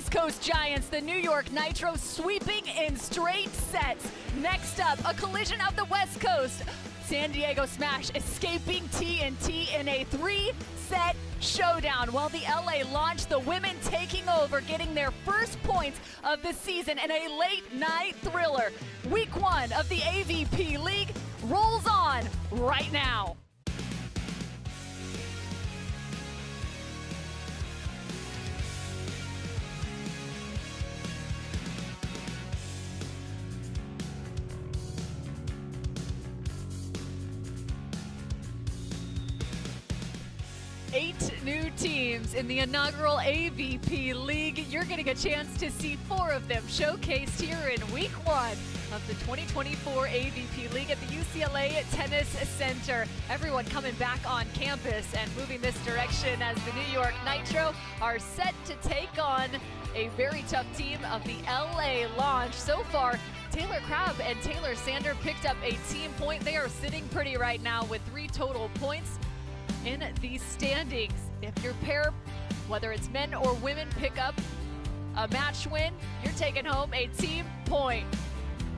East Coast Giants, the New York Nitro sweeping in straight sets. Next up, a collision of the West Coast. San Diego Smash escaping TNT in a 3-set showdown, while the LA Launch, the women taking over, getting their first points of the season in a late night thriller. Week 1 of the AVP League rolls on right now. Eight new teams in the inaugural AVP League. You're getting a chance to see 4 of them showcased here in week 1 of the 2024 AVP League at the UCLA Tennis Center. Everyone coming back on campus and moving this direction as the New York Nitro are set to take on a very tough team of the LA Launch. So far, Taylor Crabb and Taylor Sander picked up a team point. They are sitting pretty right now with 3 total points in these standings. If your pair, whether it's men or women, pick up a match win, you're taking home a team point.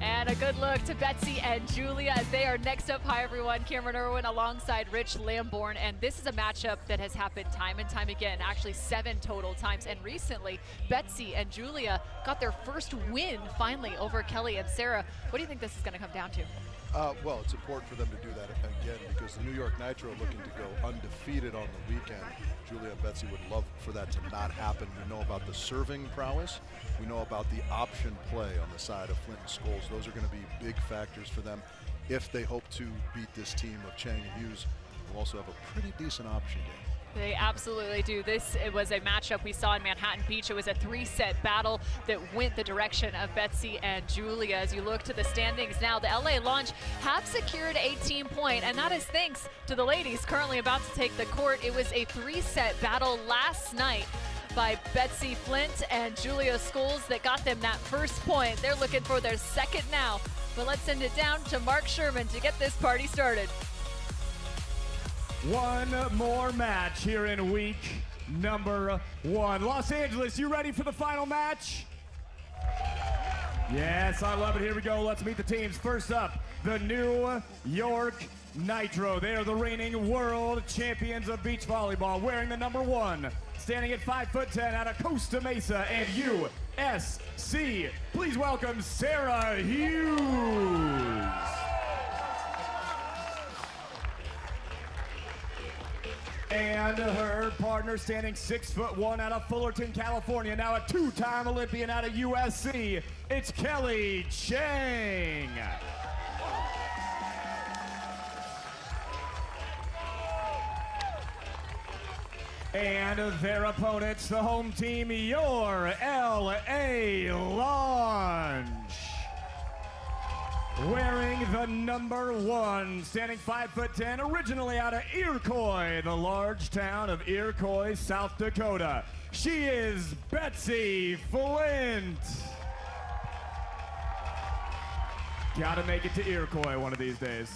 And a good look to Betsi and Julia as they are next up. Hi everyone, Cameron Irwin alongside Rich Lamborn, and this is a matchup that has happened time and time again, actually 7 total times. And recently, Betsi and Julia got their first win finally over Kelly and Sara. What do you think this is going to come down to? Well, it's important for them to do that again because the New York Nitro are looking to go undefeated on the weekend. Julia and Betsi would love for that to not happen. We know about the serving prowess. We know about the option play on the side of Flint and Scoles. Those are going to be big factors for them if they hope to beat this team of Cheng and Hughes. We'll also have a pretty decent option game. They absolutely do. It was a matchup we saw in Manhattan Beach. It was a 3-set battle that went the direction of Betsi and Julia. As you look to the standings now, the LA Launch have secured a team point, and that is thanks to the ladies currently about to take the court. It was a 3-set battle last night by Betsi Flint and Julia Scoles that got them that first point. They're looking for their second now, but let's send it down to Mark Sherman to get this party started. One more match here in week number 1. Los Angeles, you ready for the final match? Yes, I love it. Here we go. Let's meet the teams. First up, the New York Nitro. They are the reigning world champions of beach volleyball, wearing the number 1, standing at 5'10" out of Costa Mesa and USC. Please welcome Sara Hughes. And her partner, standing 6'1" out of Fullerton, California, now a 2-time Olympian out of USC, it's Kelly Cheng. And their opponents, the home team, your LA Launch. Wearing the number 1, standing 5'10", originally out of Iroquois, the large town of Iroquois, South Dakota. She is Betsi Flint. Gotta make it to Iroquois one of these days.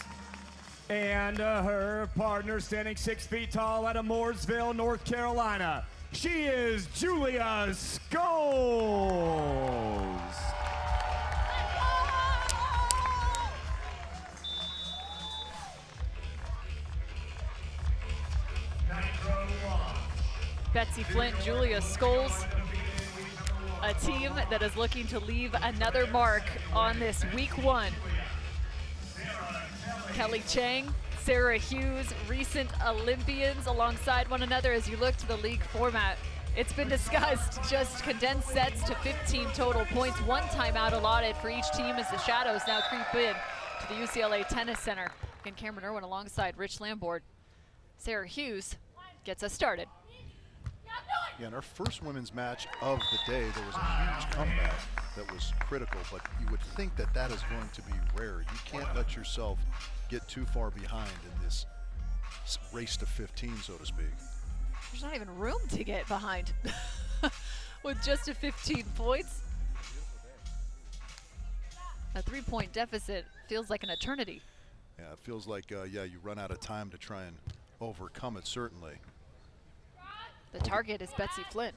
And her partner, standing 6 feet tall out of Mooresville, North Carolina. She is Julia Scoles. Betsi Flint, Julia Scoles, a team that is looking to leave another mark on this week 1. Kelly Cheng, Sara Hughes, recent Olympians alongside one another. As you look to the league format, it's been discussed, just condensed sets to 15 total points, 1 timeout allotted for each team as the shadows now creep in to the UCLA Tennis Center. Again, Cameron Irwin alongside Rich Lamborn. Sara Hughes gets us started. Yeah, in our first women's match of the day, there was a huge comeback that was critical, but you would think that that is going to be rare. You can't let yourself get too far behind in this race to 15, so to speak. There's not even room to get behind with just a 15 points. A 3-point deficit feels like an eternity. Yeah, it feels like, yeah, you run out of time to try and overcome it, certainly. The target is Betsi Flint.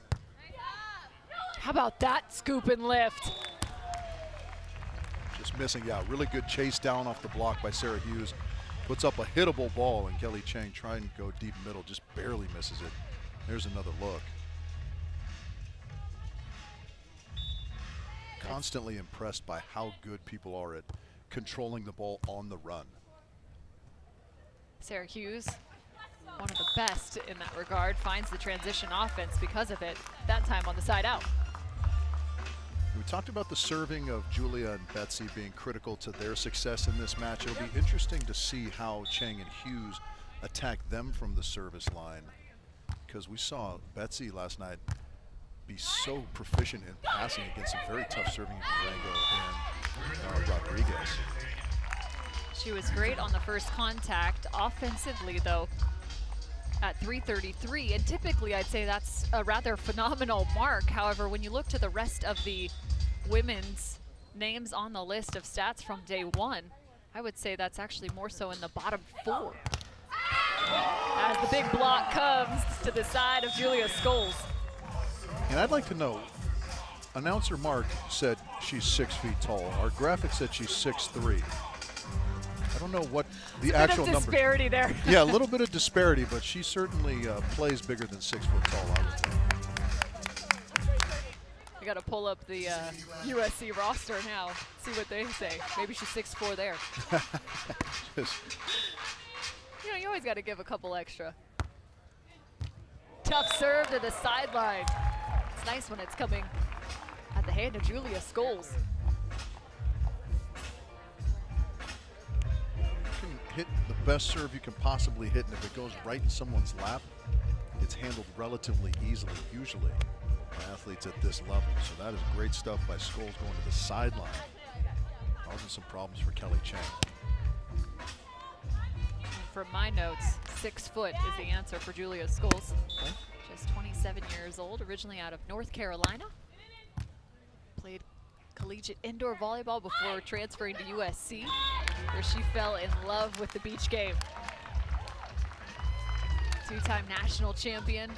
How about that scoop and lift? Just missing, yeah, really good chase down off the block by Sara Hughes. Puts up a hittable ball, and Kelly Cheng trying to go deep middle, just barely misses it. There's another look. Constantly impressed by how good people are at controlling the ball on the run. Sara Hughes, one of the best in that regard, finds the transition offense because of it, that time on the side out. We talked about the serving of Julia and Betsi being critical to their success in this match. It'll be interesting to see how Cheng and Hughes attack them from the service line, because we saw Betsi last night be so proficient in passing against some very tough serving Durango and Rodriguez. She was great on the first contact. Offensively, though, at 333, and typically I'd say that's a rather phenomenal mark. However, when you look to the rest of the women's names on the list of stats from day one, I would say that's actually more so in the bottom 4. As the big block comes to the side of Julia Scoles. And I'd like to know, announcer Mark said she's 6 feet tall. Our graphic said she's 6'3". I don't know what the actual number. Disparity there. Yeah, a little bit of disparity, but she certainly plays bigger than 6 foot tall, I would think. We got to pull up the USC roster now, see what they say. Maybe she's 6'4" there. You know, you always got to give a couple extra. Tough serve to the sideline. It's nice when it's coming at the hand of Julia Scoles. You can hit the best serve you can possibly hit, and if it goes right in someone's lap, it's handled relatively easily, usually, by athletes at this level. So that is great stuff by Scoles going to the sideline. Causing some problems for Kelly Cheng. From my notes, 6 foot is the answer for Julia Scoles. Okay. Just 27 years old, originally out of North Carolina. Played collegiate indoor volleyball before transferring to USC, where she fell in love with the beach game. 2-time national champion,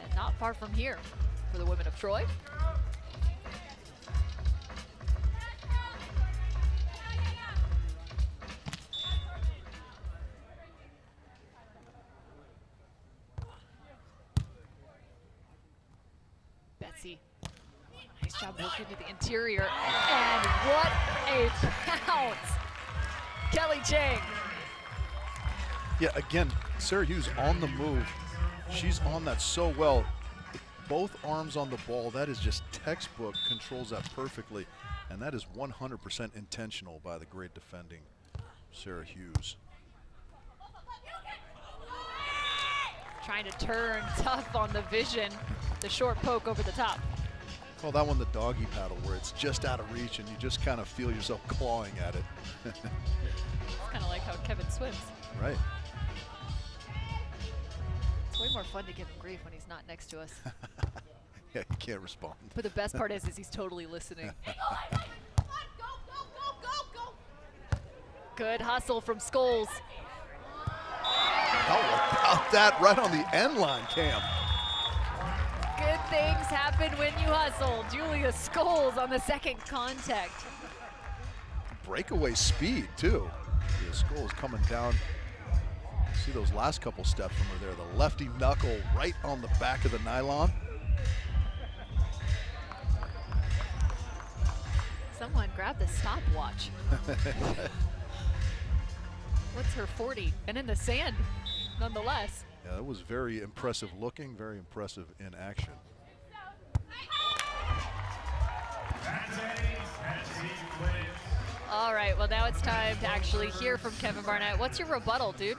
and not far from here for the women of Troy. Betsi, nice job working to the interior, and what a pounce! Kelly Cheng. Yeah, again, Sara Hughes on the move. She's on that so well. Both arms on the ball, that is just textbook, controls that perfectly, and that is 100% intentional by the great defending Sara Hughes. Trying to turn tough on the vision, the short poke over the top. Call that one the doggy paddle, where it's just out of reach and you just kind of feel yourself clawing at it. It's kind of like how Kevin swims. Right. It's way more fun to give him grief when he's not next to us. Yeah, he can't respond. But the best part is he's totally listening. Good hustle from Scoles. How about that right on the end line, Cam? Good things happen when you hustle. Julia Scoles on the second contact. Breakaway speed, too. Yeah, Scoles coming down. See those last couple steps from her there. The lefty knuckle right on the back of the nylon. Someone grab the stopwatch. What's her 40? And in the sand, nonetheless. Yeah, that was very impressive looking, very impressive in action. All right, well now it's time to actually hear from Kevin Barnett. What's your rebuttal, dude?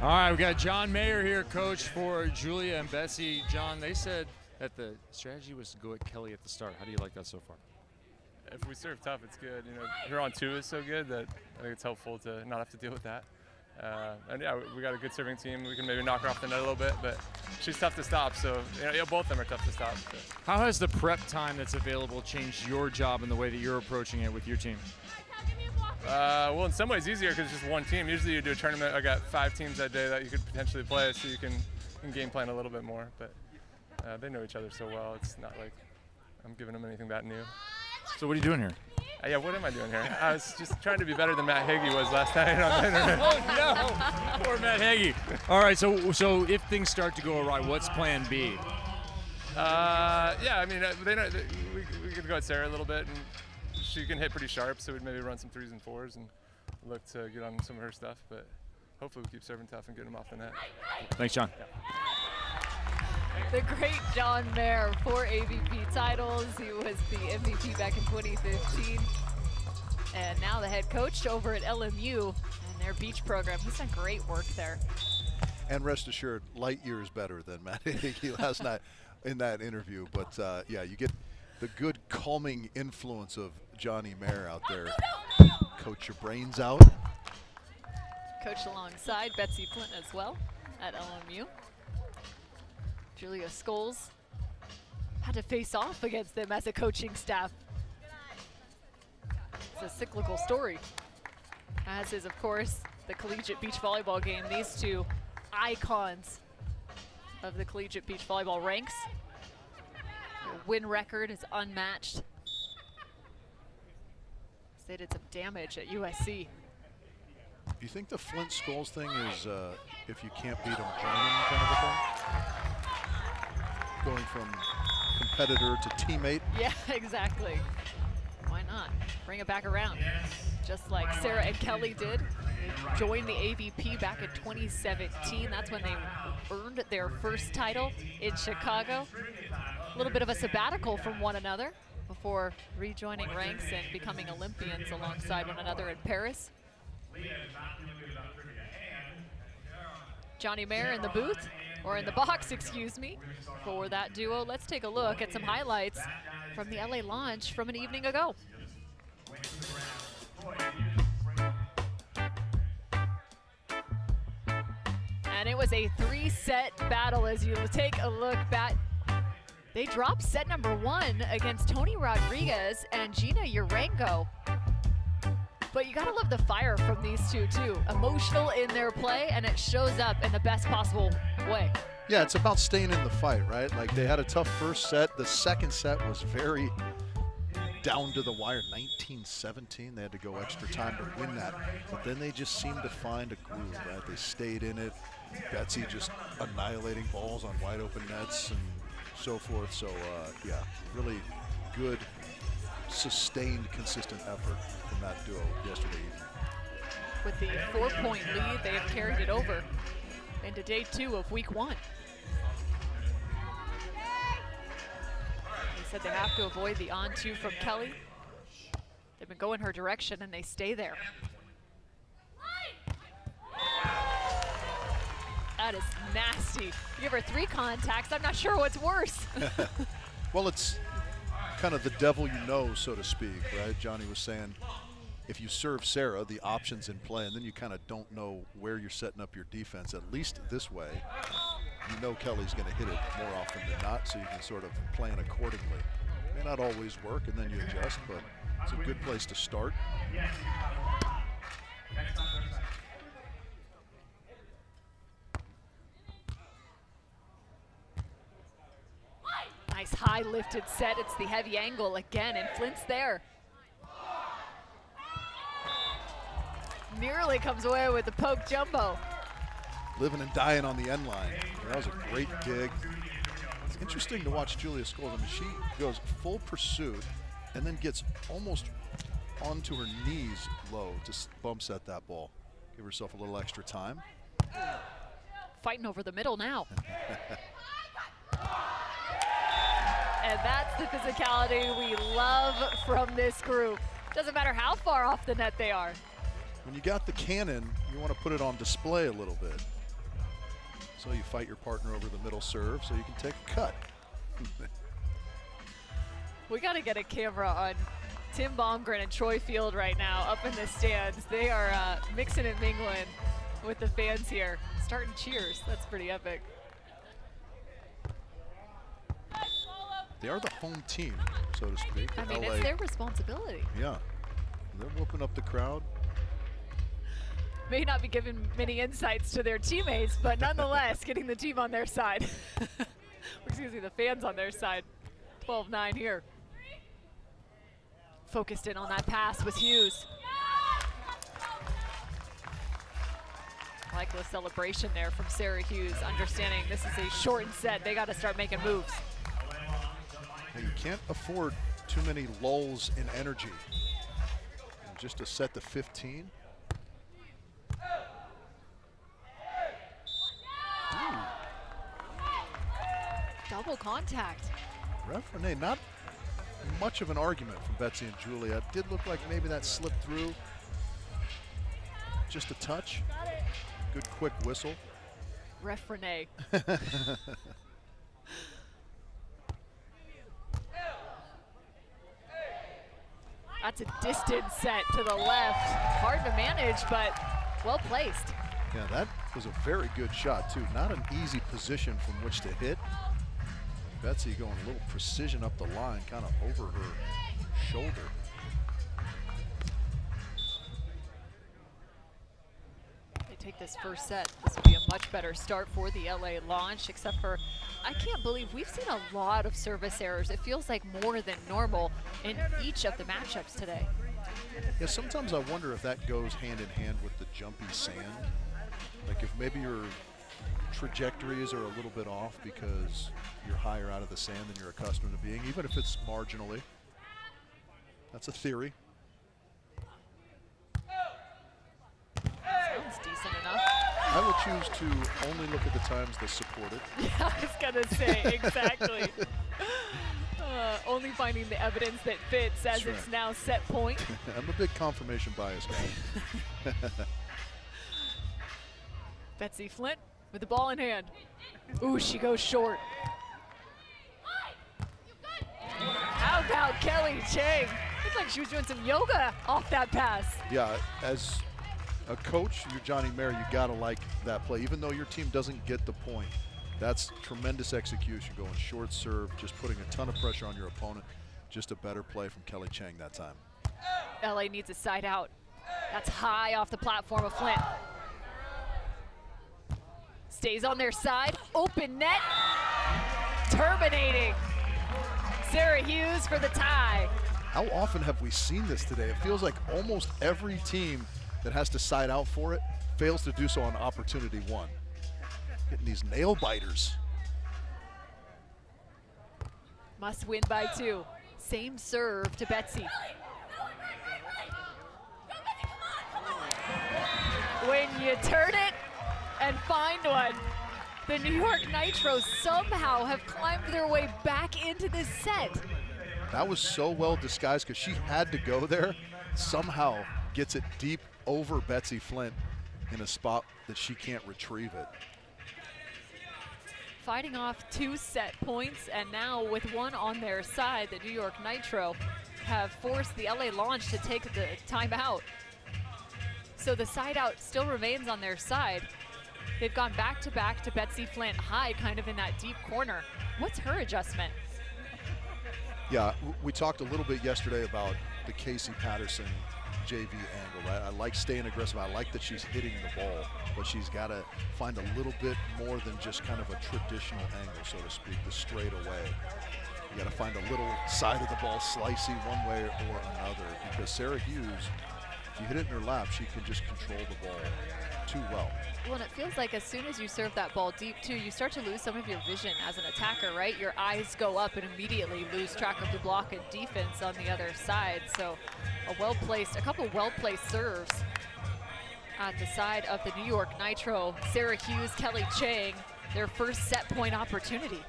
All right, we got John Mayer here, coach for Julia and Betsi. John, they said that the strategy was to go at Kelly at the start. How do you like that so far? If we serve tough, it's good. You know, her on 2 is so good that I think it's helpful to not have to deal with that. And yeah, we got a good serving team. We can maybe knock her off the net a little bit, but she's tough to stop. So you know, both of them are tough to stop. So. How has the prep time that's available changed your job and the way that you're approaching it with your team? Well, in some ways easier because it's just one team. Usually you do a tournament, I got 5 teams that day that you could potentially play, so you can game plan a little bit more. But They know each other so well. It's not like I'm giving them anything that new. So what are you doing here? Yeah, what am I doing here? I was just trying to be better than Matt Hagee was last night on the internet. Oh no, poor Matt Hagee. All right, so if things start to go awry, what's plan B? Yeah, I mean, they know we could go at Sara a little bit, and she can hit pretty sharp, so we'd maybe run some 3s and 4s and look to get on some of her stuff. But hopefully we keep serving tough and get them off the net. Thanks, John. Yeah. The great John Mayer, 4 AVP titles. He was the MVP back in 2015. And now the head coach over at LMU and their beach program. He's done great work there. And rest assured, light years better than Matt Hagee last night in that interview. But yeah, you get the good calming influence of Johnny Mayer out there. Coach your brains out. Coached alongside Betsi Flint as well at LMU. Julia Scoles had to face off against them as a coaching staff. It's a cyclical story, as is, of course, the collegiate beach volleyball game. These two icons of the collegiate beach volleyball ranks. Their win record is unmatched. They did some damage at USC. Do you think the Flint Scoles thing is if you can't beat them, join them kind of a thing? Going from competitor to teammate? Yeah, exactly. Why not? Bring it back around. Just like Sara and Kelly did. They joined the AVP back in 2017. That's when they earned their first title in Chicago. A little bit of a sabbatical from one another before rejoining ranks and becoming Olympians alongside one another in Paris. Johnny Mayer in the booth, or in the box, excuse me, for that duo. Let's take a look at some highlights from the LA launch from an evening ago. And it was a 3-set battle. As you take a look back, they dropped set number 1 against Tony Rodriguez and Gina Urango. But you gotta love the fire from these two too. Emotional in their play, and it shows up in the best possible way. Yeah, it's about staying in the fight, right? Like, they had a tough first set. The second set was very down to the wire, 19-17. They had to go extra time to win that. But then they just seemed to find a groove, right? They stayed in it. Betsi just annihilating balls on wide open nets and so forth. So, yeah, really good, sustained, consistent effort from that duo yesterday evening. With the 4-point lead, they have carried it over into day 2 of week 1. They said they have to avoid the on-2 from Kelly. They've been going her direction, and they stay there. That is nasty. You give her 3 contacts, I'm not sure what's worse. Well, it's kind of the devil you know, so to speak, right? Johnny was saying, if you serve Sara, the options in play, and then you kind of don't know where you're setting up your defense, at least this way, you know Kelly's going to hit it more often than not, so you can sort of plan accordingly. May not always work, and then you adjust, but it's a good place to start. Nice high lifted set. It's the heavy angle again, and Flint's there. Nearly comes away with the poke jumbo. Living and dying on the end line. That was a great dig. It's interesting to watch Julia Scoles. I mean, she goes full pursuit and then gets almost onto her knees low to bump set that ball. Give herself a little extra time. Fighting over the middle now. And that's the physicality we love from this group. Doesn't matter how far off the net they are. When you got the cannon, you want to put it on display a little bit. So you fight your partner over the middle serve so you can take a cut. We got to get a camera on Tim Baumgren and Troy Field right now up in the stands. They are mixing and mingling with the fans here. Starting cheers. That's pretty epic. They are the home team, so to speak. I mean, LA, it's their responsibility. Yeah. They're whooping up the crowd. May not be giving many insights to their teammates, but nonetheless, getting the team on their side. Excuse me, the fans on their side. 12-9 here. Focused in on that pass with Hughes. I like the celebration there from Sara Hughes, understanding this is a shortened set. They got to start making moves. And you can't afford too many lulls in energy. And just a set to 15. Ooh. Double contact. Ref Renee, not much of an argument from Betsi and Julia. It did look like maybe that slipped through. Just a touch. Good quick whistle. Ref Renee. That's a distant set to the left. Hard to manage, but well placed. Yeah, that was a very good shot too. Not an easy position from which to hit. Betsi going a little precision up the line, kind of over her shoulder. They take this first set. This will be a much better start for the LA launch, except for I can't believe we've seen a lot of service errors. It feels like more than normal in each of the matchups today. Yeah, sometimes I wonder if that goes hand in hand with the jumpy sand. Like if maybe your trajectories are a little bit off because you're higher out of the sand than you're accustomed to being, even if it's marginally. That's a theory. Sounds decent enough. I will choose to only look at the times that support it. Yeah, I was gonna say, exactly. Only finding the evidence that fits as That's it's right. now set point. I'm a big confirmation bias guy. Betsi Flint with the ball in hand. Ooh, she goes short. How about Kelly Cheng? Looked like she was doing some yoga off that pass. Yeah, as a coach, you're Johnny Mayer, you gotta like that play. Even though your team doesn't get the point, that's tremendous execution, going short serve, just putting a ton of pressure on your opponent. Just a better play from Kelly Cheng that time. LA needs a side out. That's high off the platform of Flint. Stays on their side, open net, terminating. Sara Hughes for the tie. How often have we seen this today? It feels like almost every team that has to side out for it fails to do so on opportunity one. Getting these nail biters. Must win by 2. Same serve to Betsi. When you turn it and find one, the New York Nitro somehow have climbed their way back into this set. That was so well disguised because she had to go there. Somehow gets it deep over Betsi Flint in a spot that she can't retrieve it. Fighting off 2 set points, and now with one on their side, the New York Nitro have forced the LA Launch to take the timeout. So the side out still remains on their side. They've gone back to Betsi Flint high, kind of in that deep corner. What's her adjustment? Yeah, we talked a little bit yesterday about the Casey Patterson JV angle, right? I like staying aggressive. I like that she's hitting the ball, but she's got to find a little bit more than just kind of a traditional angle, so to speak, the straight away. You got to find a little side of the ball slicey one way or another, because Sara Hughes, if you hit it in her lap, she can just control the ball too well. Well, and it feels like as soon as you serve that ball deep, too, you start to lose some of your vision as an attacker, right? Your eyes go up and immediately lose track of the block and defense on the other side. So a couple well-placed serves at the side of the New York Nitro. Sara Hughes, Kelly Cheng, their first set point opportunity.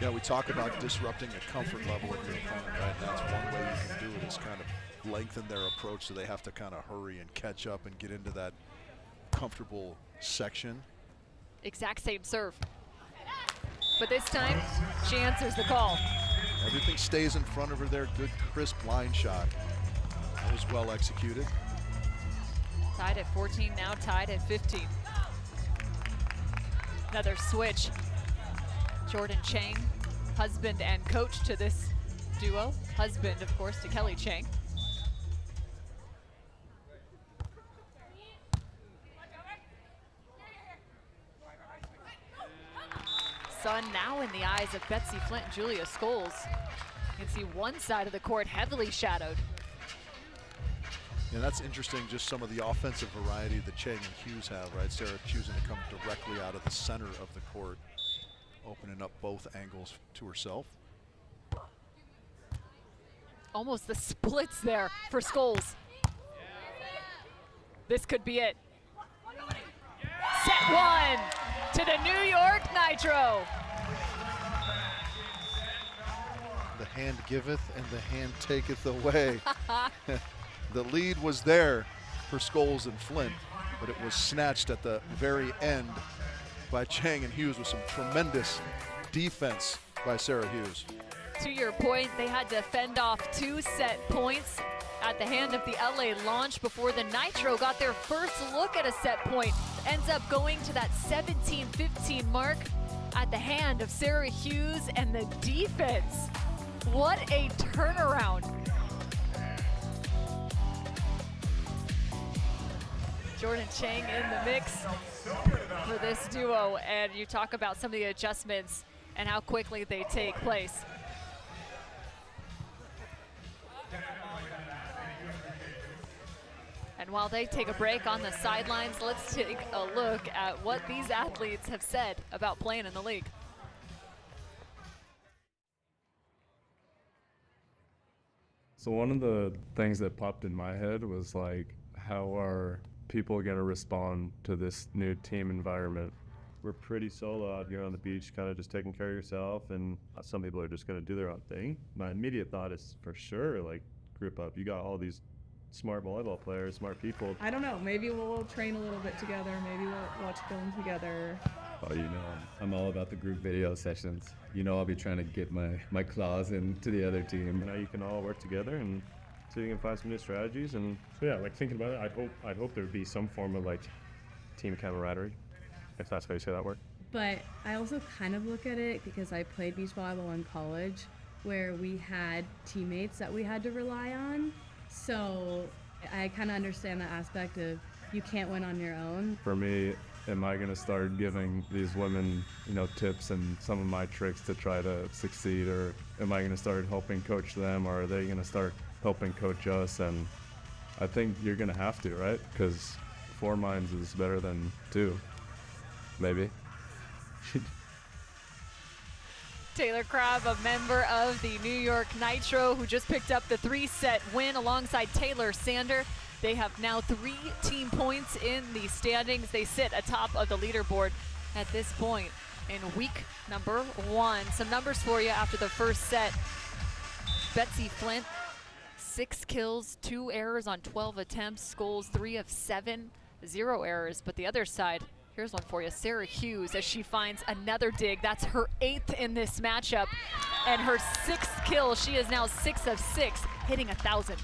Yeah, we talk about disrupting the comfort level of your opponent, right? And that's one way you can do it, is kind of lengthen their approach so they have to kind of hurry and catch up and get into that comfortable section. Exact same serve. But this time, she answers the call. Everything stays in front of her there. Good, crisp line shot. That was well executed. Tied at 14, now tied at 15. Another switch. Jordan Cheng, husband and coach to this duo. Husband, of course, to Kelly Cheng. sun now in the eyes of Betsi, Flint, and Julia Scoles. You can see one side of the court heavily shadowed. Yeah, that's interesting, just some of the offensive variety that Cheng and Hughes have, right? Sara choosing to come directly out of the center of the court, opening up both angles to herself. Almost the splits there for Scoles. This could be it. Set one to the New York Nitro. The hand giveth and the hand taketh away. The lead was there for Scoles and Flint, but it was snatched at the very end by Cheng and Hughes with some tremendous defense by Sara Hughes. To your point, they had to fend off 2 set points at the hand of the LA launch before the Nitro got their first look at a set point. Ends up going to that 17-15 mark at the hand of Sara Hughes and the defense. What a turnaround. Jordan Cheng in the mix for this duo, and you talk about some of the adjustments and how quickly they take place. And while they take a break on the sidelines, let's take a look at what these athletes have said about playing in the league. So one of the things that popped in my head was like, how are people going to respond to this new team environment? We're pretty solo out here on the beach, kind of just taking care of yourself, and some people are just going to do their own thing. My immediate thought is for sure, like, group up. You got all these smart volleyball players, smart people. I don't know, maybe we'll train a little bit together, maybe we'll watch film together. Oh, you know, I'm all about the group video sessions. You know, I'll be trying to get my claws into the other team. Now you can all work together and so you can find some new strategies. And so yeah, like thinking about it, I'd hope there'd be some form of like team camaraderie, if that's how you say that word. But I also kind of look at it because I played beach volleyball in college where we had teammates that we had to rely on. So I kind of understand the aspect of you can't win on your own. For me, am I going to start giving these women, you know, tips and some of my tricks to try to succeed, or am I going to start helping coach them, or are they going to start helping coach us? And I think you're going to have to, right? Because 4 minds is better than 2, maybe. Taylor Crabb, a member of the New York Nitro, who just picked up the 3-set win alongside Taylor Sander. They have now 3 team points in the standings. They sit atop of the leaderboard at this point in week number 1. Some numbers for you after the first set. Betsi Flint, 6 kills, 2 errors on 12 attempts. Scoles 3 of 7, 0 errors. But the other side, here's one for you. Sara Hughes, as she finds another dig. That's her 8th in this matchup. And her 6th kill. She is now 6 of 6, hitting 1,000.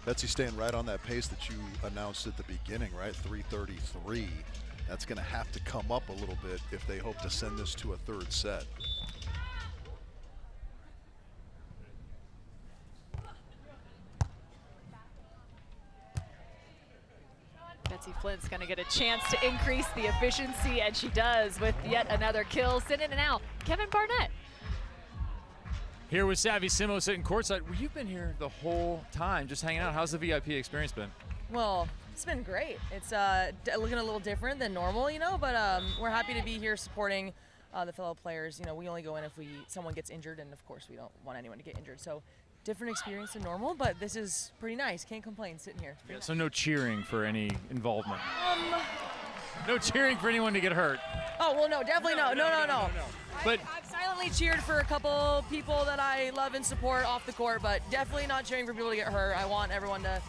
Betsi staying right on that pace that you announced at the beginning, right? 333. That's going to have to come up a little bit if they hope to send this to a 3rd set. Betsi Flint's going to get a chance to increase the efficiency, and she does with yet another kill. Sending it out, Kevin Barnett. Here with Savvy Simo sitting courtside. Well, you've been here the whole time, just hanging out. How's the VIP experience been? Well, it's been great. It's looking a little different than normal, you know, but we're happy to be here supporting the fellow players. You know, we only go in if someone gets injured, and of course we don't want anyone to get injured. So different experience than normal, but this is pretty nice. Can't complain sitting here. Yeah, so no cheering for any involvement? No cheering for anyone to get hurt? Oh, well, no, definitely no. But I've silently cheered for a couple people that I love and support off the court, but definitely not cheering for people to get hurt. I want everyone to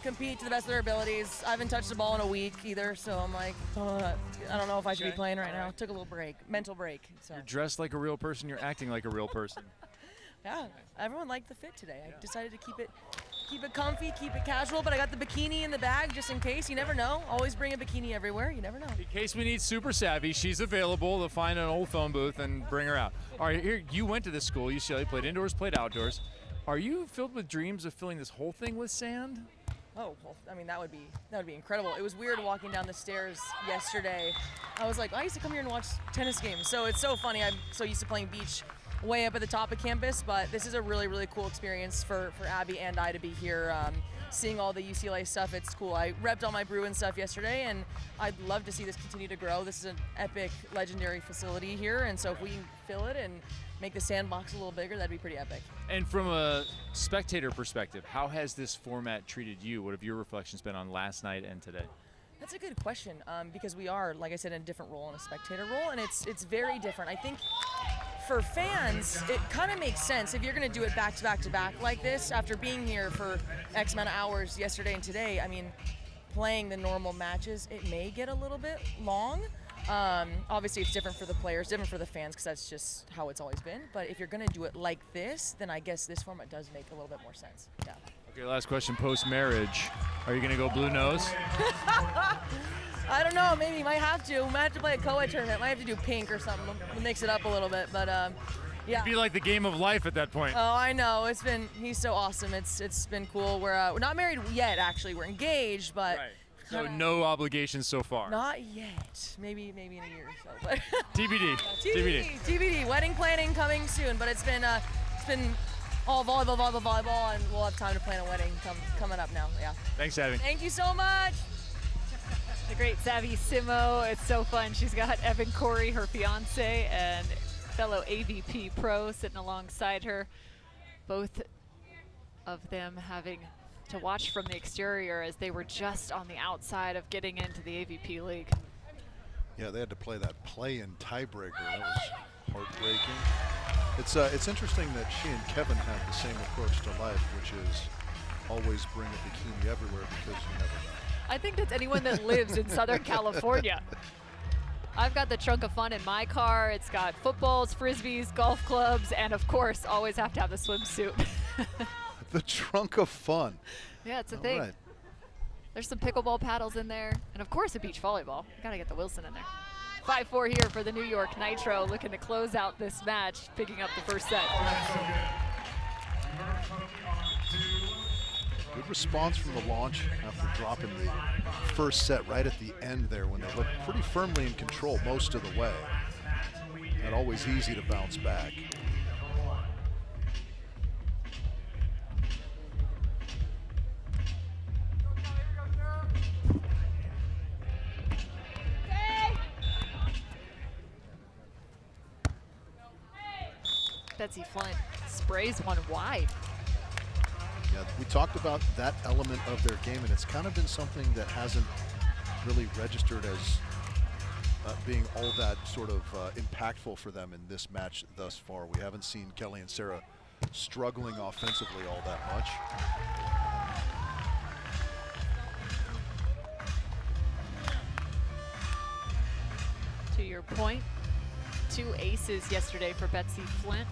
compete to the best of their abilities. I haven't touched the ball in a week either, so I'm like, I don't know if I should be playing right now. Took a little break, mental break. So. You're dressed like a real person. You're acting like a real person. Yeah, everyone liked the fit today. I decided to keep it comfy, keep it casual, but I got the bikini in the bag just in case. You never know. Always bring a bikini everywhere. You never know. In case we need Super Savvy, she's available to find an old phone booth and bring her out. All right, here, you went to this school, UCLA, played indoors, played outdoors. Are you filled with dreams of filling this whole thing with sand? Oh, well, I mean, that would be incredible. It was weird walking down the stairs yesterday. I was like, I used to come here and watch tennis games. So it's so funny. I'm so used to playing beach way up at the top of campus, but this is a really, really cool experience for Abby and I to be here. Seeing all the UCLA stuff, it's cool. I repped all my Bruin stuff yesterday, and I'd love to see this continue to grow. This is an epic, legendary facility here, and so if we can fill it and make the sandbox a little bigger, that'd be pretty epic. And from a spectator perspective, how has this format treated you? What have your reflections been on last night and today? That's a good question, because we are, like I said, in a different role, in a spectator role, and it's very different. I think for fans, it kind of makes sense if you're going to do it back to back to back like this after being here for X amount of hours yesterday and today. I mean, playing the normal matches, it may get a little bit long. Obviously, it's different for the players, different for the fans, because that's just how it's always been. But if you're going to do it like this, then I guess this format does make a little bit more sense. Yeah. Okay, last question. Post-marriage, are you going to go blue nose? I don't know. Maybe might have to. Might have to play a co-ed tournament. Might have to do pink or something. We'll mix it up a little bit. But yeah. It'd be like the game of life at that point. Oh, I know. He's so awesome. It's been cool. We're not married yet. Actually, we're engaged, but. Right. So no obligations so far. Not yet. Maybe in a year or so. But TBD. TBD. Wedding planning coming soon. But it's been all volleyball, and we'll have time to plan a wedding coming up now. Yeah. Thanks, Savvy. Thank you so much. The great Savvy Simo. It's so fun. She's got Evan Corey, her fiance, and fellow AVP pro sitting alongside her. Both of them having to watch from the exterior as they were just on the outside of getting into the AVP League. Yeah, they had to play that play-in tiebreaker. That was heartbreaking. It's interesting that she and Kevin have the same approach to life, which is always bring a bikini everywhere because you never know. I think that's anyone that lives in Southern California. I've got the trunk of fun in my car. It's got footballs, frisbees, golf clubs, and of course, always have to have the swimsuit. The trunk of fun. Yeah, it's a thing. Right. There's some pickleball paddles in there, and of course a beach volleyball. You gotta get the Wilson in there. 5-4 here for the New York Nitro, looking to close out this match, picking up the first set. Good response from the launch after dropping the first set right at the end there when they looked pretty firmly in control most of the way. Not always easy to bounce back. Betsi Flint sprays one wide. Yeah, we talked about that element of their game, and it's kind of been something that hasn't really registered as being all that sort of impactful for them in this match thus far. We haven't seen Kelly and Sara struggling offensively all that much. To your point, 2 aces yesterday for Betsi Flint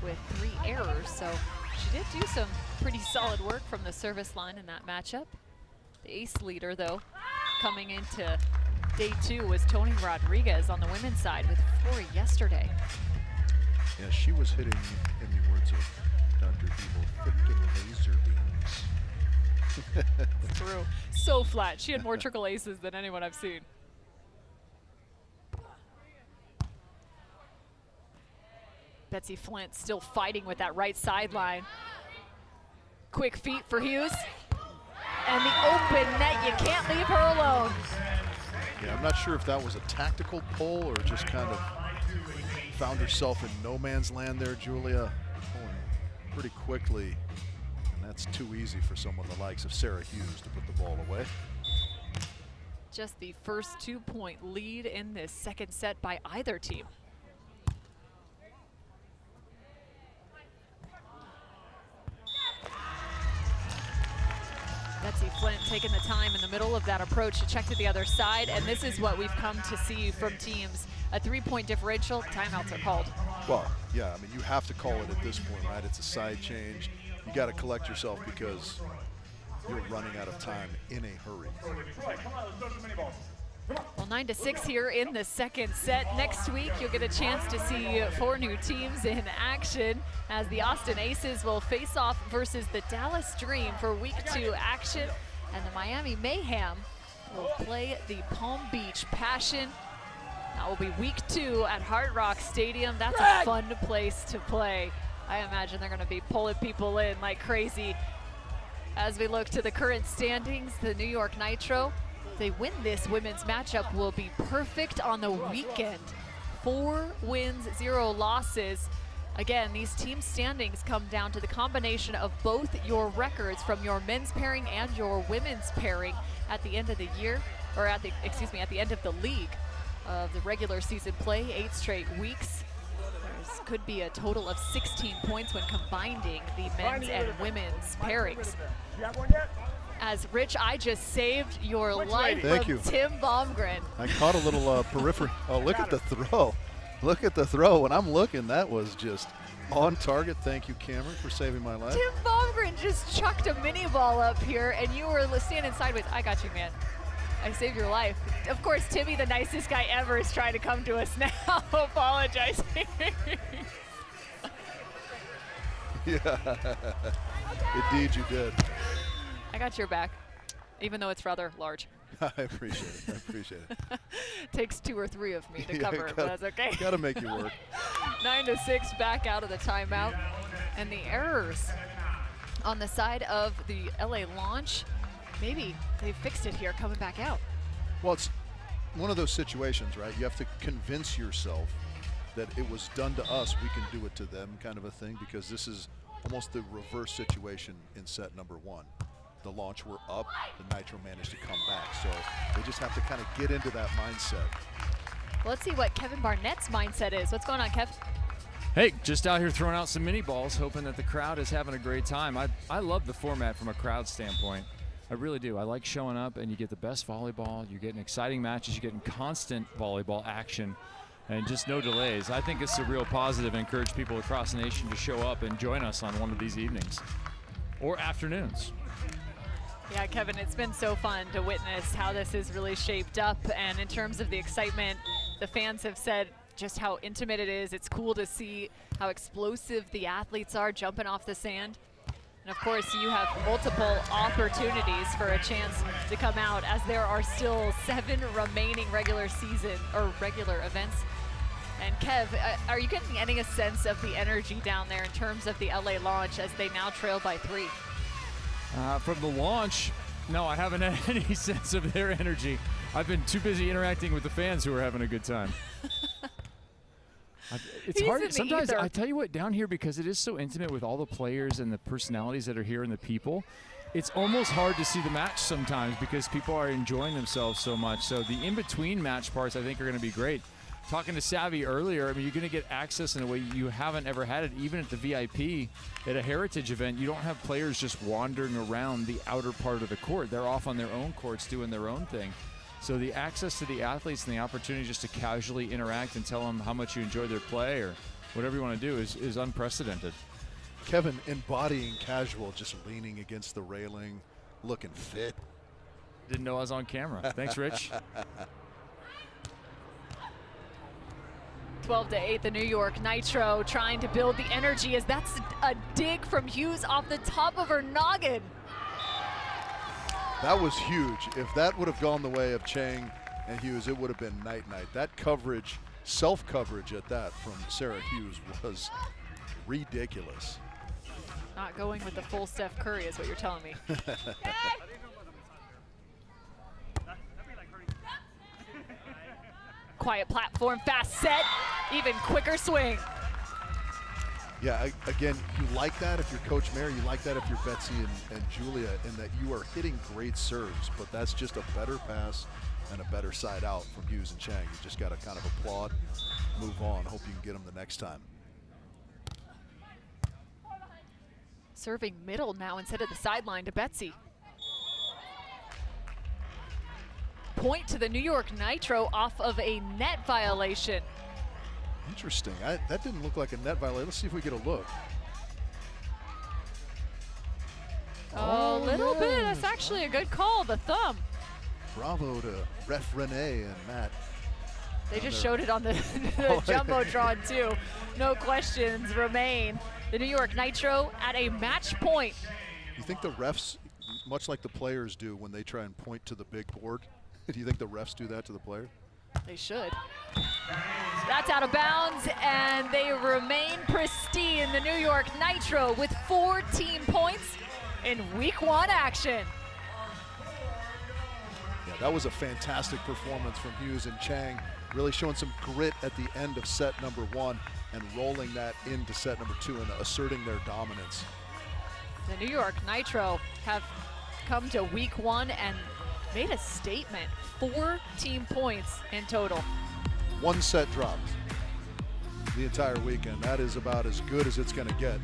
with 3 errors, so she did do some pretty solid work from the service line in that matchup. The ace leader, though, coming into day 2 was Tony Rodriguez on the women's side with 4 yesterday. Yeah, she was hitting, in the words of Dr. Evil, thick and laser beams. It's true. So flat. She had more triple aces than anyone I've seen. Betsi Flint still fighting with that right sideline. Quick feet for Hughes. And the open net, you can't leave her alone. Yeah, I'm not sure if that was a tactical pull or just kind of found herself in no man's land there, Julia. Pulling pretty quickly, and that's too easy for someone the likes of Sara Hughes to put the ball away. Just the first 2-point lead in this second set by either team. Betsi Flint taking the time in the middle of that approach to check to the other side, and this is what we've come to see from teams. A 3-point differential, timeouts are called. Well, yeah, I mean, you have to call it at this point, right? It's a side change. You got to collect yourself because you're running out of time in a hurry. Well, 9-6 here in the second set. Next week, you'll get a chance to see 4 new teams in action as the Austin Aces will face off versus the Dallas Dream for week 2 action. And the Miami Mayhem will play the Palm Beach Passion. That will be week 2 at Hard Rock Stadium. That's a fun place to play. I imagine they're gonna be pulling people in like crazy. As we look to the current standings, the New York Nitro, if they win this women's matchup, will be perfect on the weekend. 4 wins, 0 losses. Again, these team standings come down to the combination of both your records from your men's pairing and your women's pairing at the end of the year, or at the end of the league of the regular season play, 8 straight weeks. There could be a total of 16 points when combining the men's and women's pairings. As Rich, I just saved your life Thank from you. Tim Baumgren. I caught a little periphery. Oh, look at the throw. Look at the throw. When I'm looking, that was just on target. Thank you, Cameron, for saving my life. Tim Baumgren just chucked a mini ball up here, and you were standing sideways. I got you, man. I saved your life. Of course, Timmy, the nicest guy ever, is trying to come to us now, apologizing. Yeah, indeed you did. I got your back, even though it's rather large. I appreciate it. I appreciate it. Takes 2 or 3 of me to Yeah, cover it, but that's okay. Gotta make you work. 9-6 back out of the timeout. And the errors on the side of the LA launch, maybe they fixed it here coming back out. Well, it's one of those situations, right? You have to convince yourself that it was done to us, we can do it to them kind of a thing, because this is almost the reverse situation in set number 1. The launch were up, the Nitro managed to come back. So they just have to kind of get into that mindset. Well, let's see what Kevin Barnett's mindset is. What's going on, Kev? Hey, just out here throwing out some mini balls, hoping that the crowd is having a great time. I love the format from a crowd standpoint. I really do. I like showing up and you get the best volleyball. You're getting exciting matches. You're getting constant volleyball action and just no delays. I think it's a real positive and encourage people across the nation to show up and join us on one of these evenings or afternoons. Yeah, Kevin, it's been so fun to witness how this is really shaped up. And in terms of the excitement, the fans have said just how intimate it is. It's cool to see how explosive the athletes are jumping off the sand. And of course, you have multiple opportunities for a chance to come out, as there are still 7 remaining regular season or regular events. And Kev, are you getting any sense of the energy down there in terms of the LA launch as they now trail by 3? From the launch, no, I haven't had any sense of their energy. I've been too busy interacting with the fans who are having a good time. It's hard sometimes. I tell you what, down here, because it is so intimate with all the players and the personalities that are here and the people, it's almost hard to see the match sometimes because people are enjoying themselves so much. So the in-between match parts, I think, are going to be great. Talking to Savvy earlier, I mean, you're going to get access in a way you haven't ever had it. Even at the VIP, at a heritage event, you don't have players just wandering around the outer part of the court. They're off on their own courts doing their own thing. So the access to the athletes and the opportunity just to casually interact and tell them how much you enjoy their play or whatever you want to do is unprecedented. Kevin embodying casual, just leaning against the railing, looking fit. Didn't know I was on camera. Thanks, Rich. 12-8, the New York Nitro trying to build the energy, as that's a dig from Hughes off the top of her noggin. That was huge. If that would have gone the way of Cheng and Hughes, it would have been night-night. That coverage, self-coverage at that from Sara Hughes was ridiculous. Not going with the full Steph Curry is what you're telling me. Quiet platform, fast set, even quicker swing. Yeah, again, you like that if you're Coach Mayer, you like that if you're Betsi and Julia, in that you are hitting great serves, but that's just a better pass and a better side out from Hughes and Cheng. You just got to kind of applaud, move on, hope you can get them the next time. Serving middle now instead of the sideline to Betsi. Point to the New York Nitro off of a net violation. Interesting. That didn't look like a net violation. Let's see if we get a look. A little bit. That's actually a good call. The thumb. Bravo to Ref Renee and Matt. They just showed it on the Jumbotron too. No questions remain. The New York Nitro at a match point. You think the refs, much like the players do when they try and point to the big board, do you think the refs do that to the player? They should. That's out of bounds, and they remain pristine. The New York Nitro with 14 points in week 1 action. Yeah, that was a fantastic performance from Hughes and Cheng, really showing some grit at the end of set number 1 and rolling that into set number 2 and asserting their dominance. The New York Nitro have come to week 1 and made a statement. 14 points in total. 1 set dropped the entire weekend. That is about as good as it's going to get.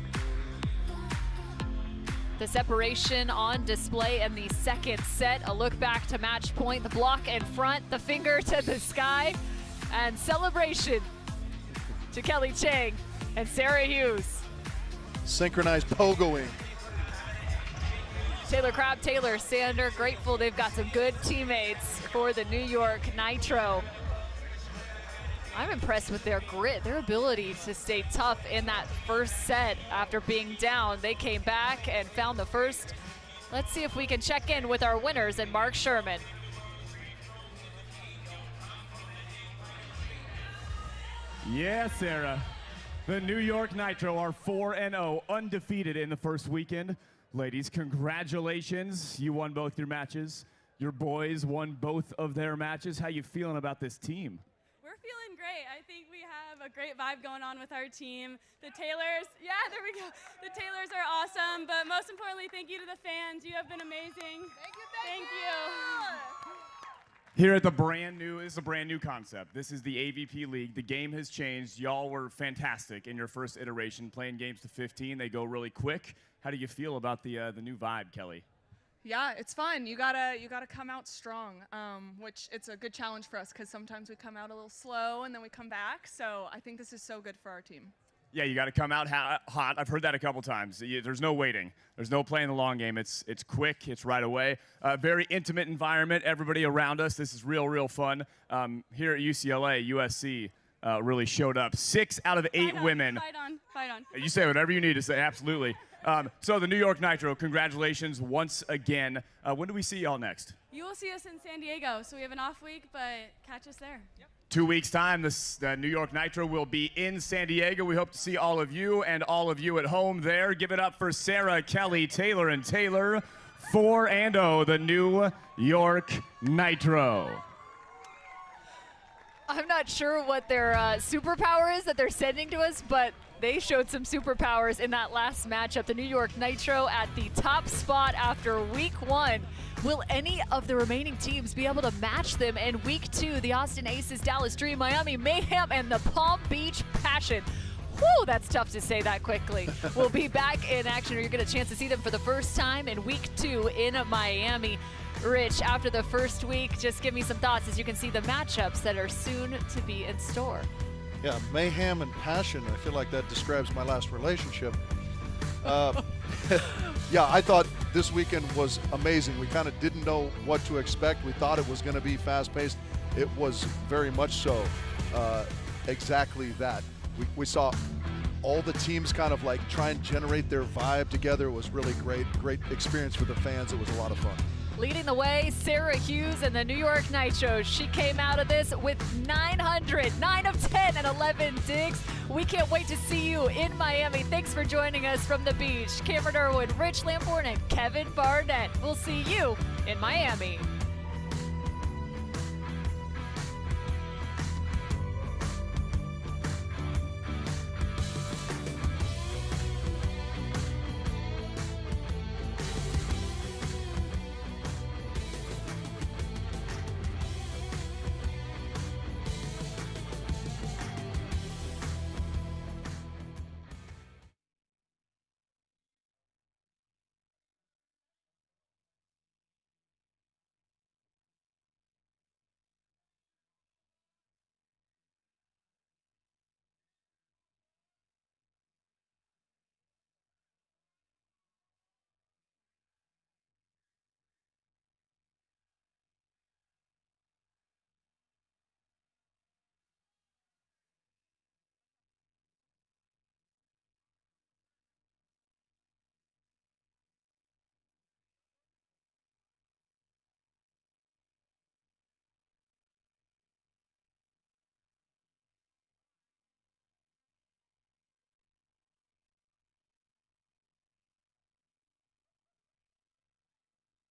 The separation on display in the second set. A look back to match point. The block in front, the finger to the sky, and celebration to Kelly Cheng and Sara Hughes. Synchronized pogoing. Taylor Crabb, Taylor Sander, grateful they've got some good teammates for the New York Nitro. I'm impressed with their grit, their ability to stay tough in that first set after being down. They came back and found the first. Let's see if we can check in with our winners and Mark Sherman. Yeah, Sarah. The New York Nitro are 4-0, undefeated in the first weekend. Ladies, congratulations. You won both your matches. Your boys won both of their matches. How you feeling about this team? We're feeling great. I think we have a great vibe going on with our team. The Taylors, yeah, there we go. The Taylors are awesome, but most importantly, thank you to the fans. You have been amazing. Thank you. Here at the this is a brand new concept. This is the AVP League. The game has changed. Y'all were fantastic in your first iteration, playing games to 15. They go really quick. How do you feel about the new vibe, Kelly? Yeah, it's fun. You gotta come out strong, which it's a good challenge for us because sometimes we come out a little slow and then we come back. So I think this is so good for our team. Yeah, you got to come out hot. I've heard that a couple times. There's no waiting. There's no playing the long game. It's quick. It's right away. Very intimate environment. Everybody around us. This is real fun. Here at UCLA, USC really showed up. 6 out of 8 women. Fight on. You say whatever you need to say. Absolutely. So the New York Nitro, congratulations once again. When do we see y'all next? You will see us in San Diego, so we have an off week, but catch us there. Yep. 2 weeks' time, the New York Nitro will be in San Diego. We hope to see all of you and all of you at home there. Give it up for Sara, Kelly, Taylor, and Taylor. 4-0, the New York Nitro. I'm not sure what their superpower is that they're sending to us, but they showed some superpowers in that last matchup. The New York Nitro at the top spot after week 1. Will any of the remaining teams be able to match them in week 2? The Austin Aces, Dallas Dream, Miami Mayhem, and the Palm Beach Passion. Whew, that's tough to say that quickly. We'll be back in action, or you're going to get a chance to see them for the first time in week 2 in Miami. Rich, after the first week, just give me some thoughts as you can see the matchups that are soon to be in store. Yeah, mayhem and passion. I feel like that describes my last relationship. Yeah, I thought this weekend was amazing. We kind of didn't know what to expect. We thought it was going to be fast-paced. It was very much so exactly that. We saw all the teams kind of like try and generate their vibe together. It was really great experience for the fans. It was a lot of fun. Leading the way, Sara Hughes and the New York Nitro. She came out of this with 9 of 10 and 11 digs. We can't wait to see you in Miami. Thanks for joining us from the beach. Cameron Irwin, Rich Lamborn, and Kevin Barnett. We'll see you in Miami.